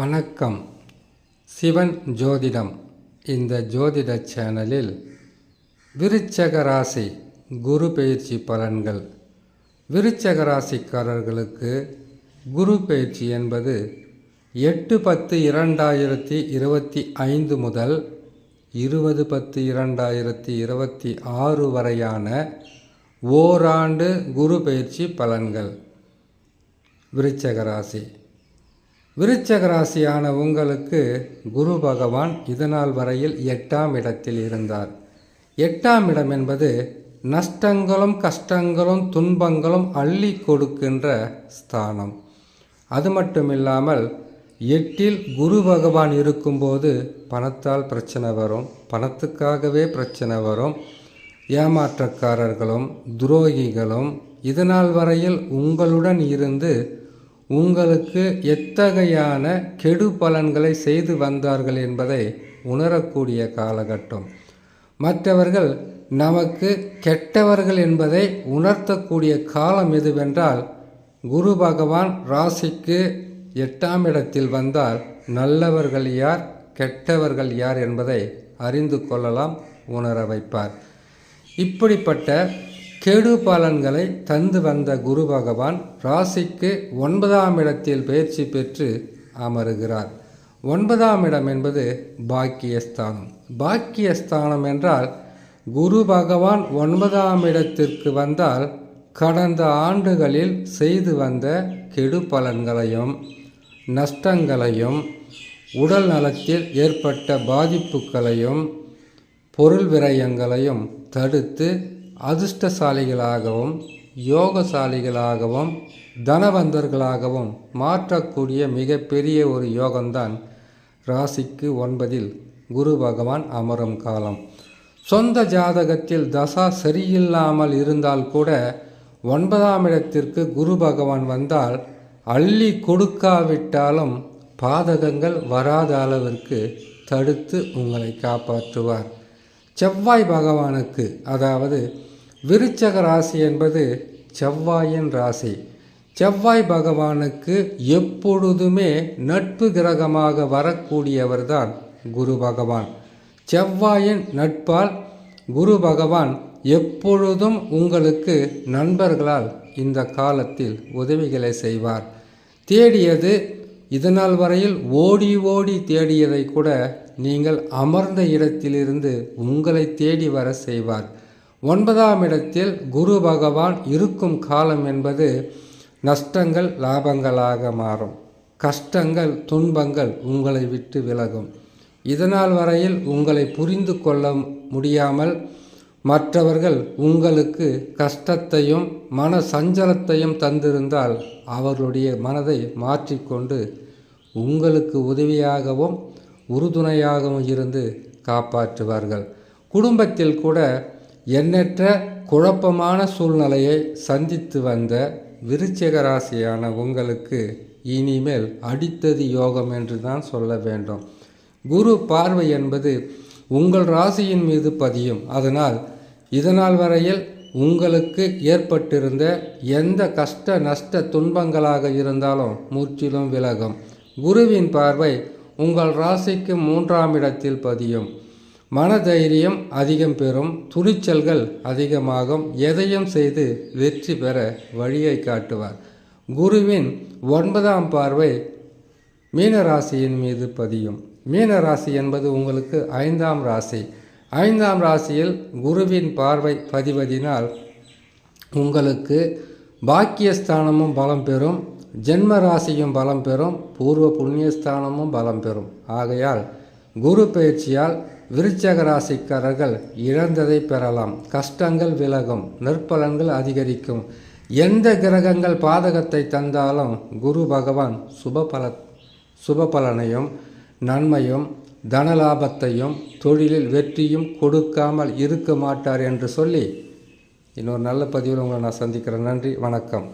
வணக்கம். சிவன் ஜோதிடம். இந்த ஜோதிட சேனலில் விருச்சக ராசி குரு பெயர்ச்சி பலன்கள். விருச்சக ராசிக்காரர்களுக்கு குரு பெயர்ச்சி என்பது 8/10/2025 முதல் 20/10/2026 வரையான ஓராண்டு குரு பெயர்ச்சி பலன்கள். விருச்சக ராசி. விருச்சக ராசியான உங்களுக்கு குரு பகவான் இதனால் வரையில் 8ஆம் இடத்தில் இருந்தார். 8ஆம் இடம் என்பது நஷ்டங்களும் கஷ்டங்களும் துன்பங்களும் அள்ளி கொடுக்கின்ற ஸ்தானம். அது மட்டுமில்லாமல் 8இல் குரு பகவான் இருக்கும்போது பணத்தால் பிரச்சனை வரும், பணத்துக்காகவே பிரச்சனை வரும். ஏமாற்றக்காரர்களும் துரோகிகளும் இதனால் வரையில் உங்களுடன் இருந்து உங்களுக்கு எத்தகையான கெடு பலன்களை செய்து வந்தார்கள் என்பதை உணரக்கூடிய காலகட்டம். மற்றவர்கள் நமக்கு கெட்டவர்கள் என்பதை உணர்த்தக்கூடிய காலம் எதுவென்றால், குரு பகவான் ராசிக்கு 8ஆம் இடத்தில் வந்தால் நல்லவர்கள் யார் கெட்டவர்கள் யார் என்பதை அறிந்து கொள்ளலாம், உணர வைப்பார். இப்படிப்பட்ட கெடு பலன்களை தந்து வந்த குரு பகவான் ராசிக்கு 9ஆம் இடத்தில் பயிற்சி பெற்று அமருகிறார். 9ஆம் இடம் என்பது பாக்கியஸ்தானம். பாக்கியஸ்தானம் என்றால் குரு பகவான் 9ஆம் இடத்திற்கு வந்தால் கடந்த ஆண்டுகளில் செய்து வந்த கெடு பலன்களையும் நஷ்டங்களையும் உடல் நலத்தில் ஏற்பட்ட பாதிப்புகளையும் பொருள் விரயங்களையும் தடுத்து அதிர்ஷ்டசாலிகளாகவும் யோகசாலிகளாகவும் தனவந்தர்களாகவும் மாற்றக்கூடிய மிகப்பெரிய ஒரு யோகம்தான் ராசிக்கு 9இல் குரு பகவான் அமரும் காலம். சொந்த ஜாதகத்தில் தசா சரியில்லாமல் இருந்தால் கூட 9ஆம் இடத்திற்கு குரு பகவான் வந்தால் அள்ளி கொடுக்காவிட்டாலும் பாதகங்கள் வராத அளவிற்கு தடுத்து உங்களை காப்பாற்றுவார். செவ்வாய் பகவானுக்கு, அதாவது விருச்சக ராசி என்பது செவ்வாயின் ராசி. செவ்வாய் பகவானுக்கு எப்பொழுதுமே நட்பு கிரகமாக வரக்கூடியவர்தான் குரு பகவான். செவ்வாயின் நட்பால் குரு பகவான் எப்பொழுதும் உங்களுக்கு நண்பர்களால் இந்த காலத்தில் உதவிகளை செய்வார். தேடியது இதனால் வரையில் ஓடி ஓடி தேடியதை கூட நீங்கள் அமர்ந்த இடத்திலிருந்து உங்களை தேடி வர செய்வார். 9ஆம் இடத்தில் குரு பகவான் இருக்கும் காலம் என்பது நஷ்டங்கள் லாபங்களாக மாறும், கஷ்டங்கள் துன்பங்கள் உங்களை விட்டு விலகும். இதனால் வரையில் உங்களை புரிந்து கொள்ள முடியாமல் மற்றவர்கள் உங்களுக்கு கஷ்டத்தையும் மன சஞ்சலத்தையும் தந்திருந்தால் அவர்களுடைய மனதை மாற்றிக்கொண்டு உங்களுக்கு உதவியாகவும் உறுதுணையாகவும் இருந்து காப்பாற்றுவார்கள். குடும்பத்தில் கூட எண்ணற்ற குழப்பமான சூழ்நிலையை சந்தித்து வந்த விருச்சிக ராசியான உங்களுக்கு இனிமேல் அடித்தது யோகம் என்று தான் சொல்ல வேண்டும். குரு பார்வை என்பது உங்கள் ராசியின் மீது பதியும். அதனால் இதனால் வரையில் உங்களுக்கு ஏற்பட்டிருந்த எந்த கஷ்ட நஷ்ட துன்பங்களாக இருந்தாலும் முற்றிலும் விலகும். குருவின் பார்வை உங்கள் ராசிக்கு 3ஆம் இடத்தில் பதியும். மனதைரியம் அதிகம் பெறும், துணிச்சல்கள் அதிகமாகும், எதையும் செய்து வெற்றி பெற வழியை காட்டுவார். குருவின் 9ஆம் பார்வை மீன ராசியின் மீது பதியும். மீன ராசி என்பது உங்களுக்கு 5ஆம் ராசி. 5ஆம் ராசியில் குருவின் பார்வை பதிவதினால் உங்களுக்கு பாக்கியஸ்தானமும் பலம் பெறும், ஜென்ம ராசியும் பலம் பெறும், பூர்வ புண்ணியஸ்தானமும் பலம் பெறும். ஆகையால் குரு பயிற்சியால் விருச்சக ராசிக்காரர்கள் இழந்ததை பெறலாம், கஷ்டங்கள் விலகும், நற்பலன்கள் அதிகரிக்கும். எந்த கிரகங்கள் பாதகத்தை தந்தாலும் குரு பகவான் சுப பலனையும் நன்மையும் தனலாபத்தையும் தொழிலில் வெற்றியும் கொடுக்காமல் இருக்க மாட்டார் என்று சொல்லி இன்னொரு நல்ல பதிவில் உங்களை நான் சந்திக்கிறேன். நன்றி, வணக்கம்.